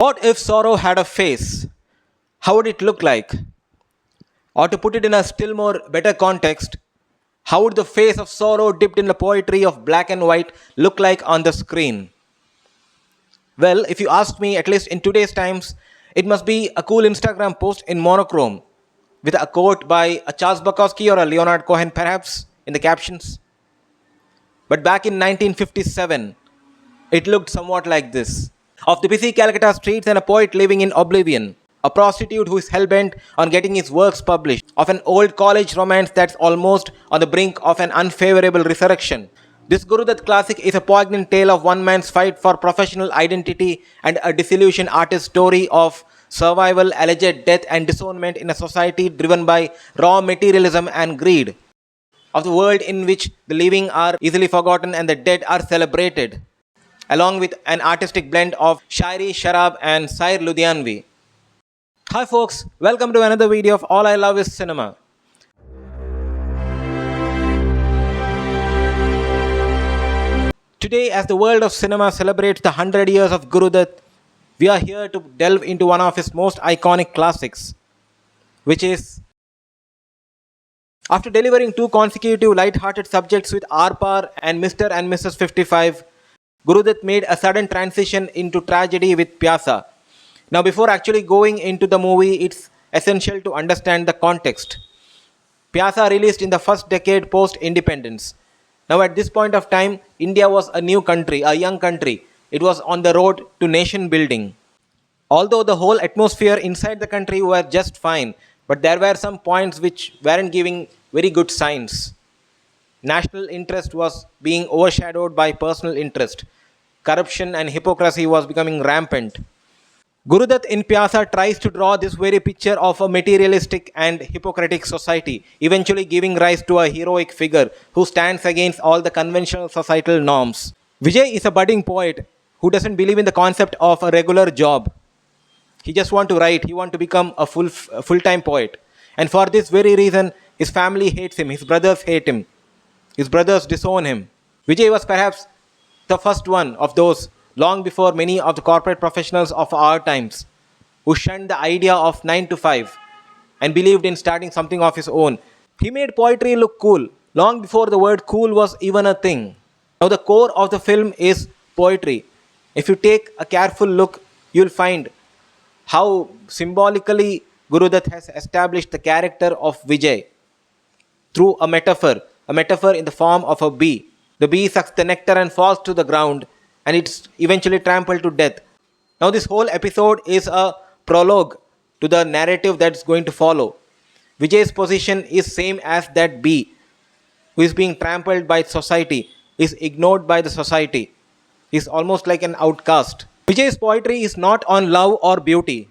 What if sorrow had a face? How would it look like? Or to put it in a still more better context, how would the face of sorrow dipped in the poetry of black and white look like on the screen? Well, if you ask me, at least in today's times, it must be a cool Instagram post in monochrome with a quote by a Charles Bukowski or a Leonard Cohen, perhaps, in the captions. But back in 1957, it looked somewhat like this. Of the busy Calcutta streets and a poet living in oblivion, a prostitute who is hell-bent on getting his works published, of an old college romance that's almost on the brink of an unfavorable resurrection. This Gurudutt classic is a poignant tale of one man's fight for professional identity and a disillusioned artist's story of survival, alleged death, and disownment in a society driven by raw materialism and greed. Of the world in which the living are easily forgotten and the dead are celebrated, along with an artistic blend of Shairi Sharab and Sair Ludhianvi. Hi folks, welcome to another video of All I Love is Cinema. Today, as the world of cinema celebrates the 100 years of Gurudutt, we are here to delve into one of his most iconic classics, which is, after delivering two consecutive light-hearted subjects with Arpar and Mr. and Mrs. 55, Gurudutt made a sudden transition into tragedy with Pyasa. Now, before actually going into the movie, it's essential to understand the context. Pyasa released in the first decade post-independence. Now, at this point of time, India was a new country, a young country. It was on the road to nation building. Although the whole atmosphere inside the country were just fine, but there were some points which weren't giving very good signs. National interest was being overshadowed by personal interest. Corruption and hypocrisy was becoming rampant. Gurudutt in Pyasa tries to draw this very picture of a materialistic and hypocritic society, eventually giving rise to a heroic figure who stands against all the conventional societal norms. Vijay is a budding poet who doesn't believe in the concept of a regular job. He just wants to write, he wants to become a full-time poet. And for this very reason, his family hates him, his brothers hate him, his brothers disown him. Vijay was perhaps the first one of those, long before many of the corporate professionals of our times, who shunned the idea of 9 to 5 and believed in starting something of his own. He made poetry look cool, long before the word cool was even a thing. Now the core of the film is poetry. If you take a careful look, you'll find how symbolically Gurudutt has established the character of Vijay through a metaphor in the form of a bee. The bee sucks the nectar and falls to the ground, and it's eventually trampled to death. Now this whole episode is a prologue to the narrative that's going to follow. Vijay's position is same as that bee who is being trampled by society, is ignored by the society. He's almost like an outcast. Vijay's poetry is not on love or beauty.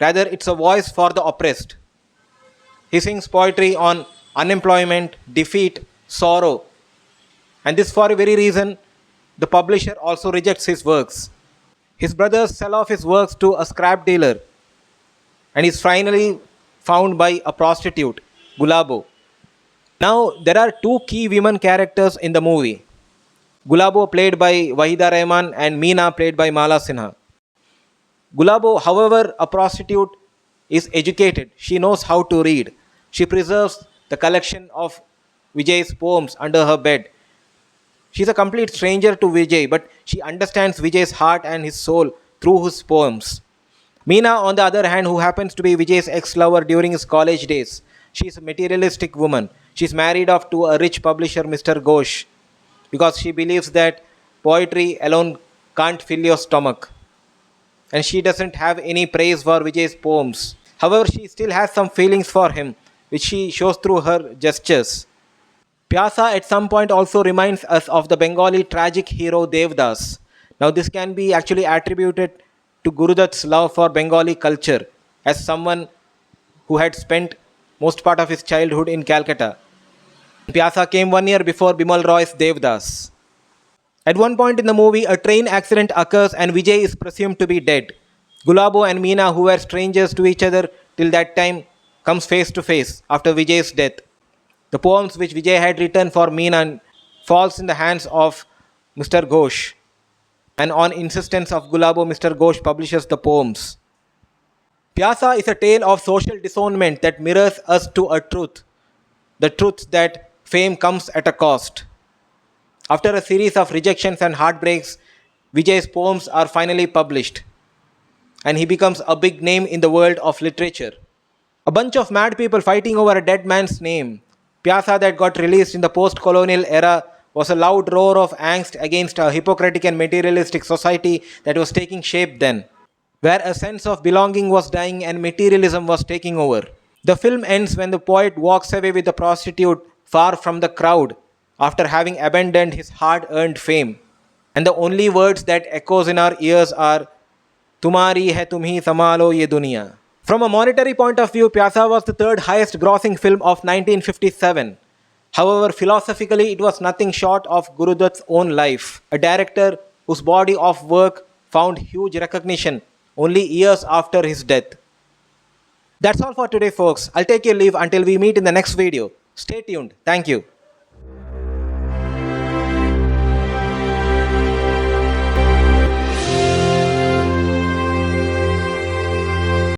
Rather, it's a voice for the oppressed. He sings poetry on unemployment, defeat, sorrow. And this for a very reason, the publisher also rejects his works. His brothers sell off his works to a scrap dealer, and he's finally found by a prostitute, Gulabo. Now, there are two key women characters in the movie. Gulabo played by Wahida Rehman and Meena played by Mala Sinha. Gulabo, however, a prostitute, is educated. She knows how to read. She preserves the collection of Vijay's poems under her bed. She's a complete stranger to Vijay, but she understands Vijay's heart and his soul through his poems. Meena, on the other hand, who happens to be Vijay's ex-lover during his college days, she's a materialistic woman. She's married off to a rich publisher, Mr. Ghosh, because she believes that poetry alone can't fill your stomach. And she doesn't have any praise for Vijay's poems. However, she still has some feelings for him, which she shows through her gestures. Pyasa at some point also reminds us of the Bengali tragic hero Devdas. Now this can be actually attributed to Gurudutt's love for Bengali culture as someone who had spent most part of his childhood in Calcutta. Pyasa came 1 year before Bimal Roy's Devdas. At one point in the movie, a train accident occurs and Vijay is presumed to be dead. Gulabo and Meena, who were strangers to each other till that time, comes face to face after Vijay's death. The poems which Vijay had written for Meena falls in the hands of Mr. Ghosh. and on insistence of Gulabo, Mr. Ghosh publishes the poems. Pyasa is a tale of social disownment that mirrors us to a truth, the truth that fame comes at a cost. After a series of rejections and heartbreaks, Vijay's poems are finally published, and he becomes a big name in the world of literature. A bunch of mad people fighting over a dead man's name. Pyasa, that got released in the post-colonial era, was a loud roar of angst against a hypocritic and materialistic society that was taking shape then, where a sense of belonging was dying and materialism was taking over. The film ends when the poet walks away with the prostitute far from the crowd after having abandoned his hard-earned fame. And the only words that echoes in our ears are Tumhari hai tumhi samalo ye duniya. From a monetary point of view, Pyasa was the third highest grossing film of 1957. However, philosophically, it was nothing short of Gurudutt's own life, a director whose body of work found huge recognition only years after his death. That's all for today, folks. I'll take your leave until we meet in the next video. Stay tuned. Thank you.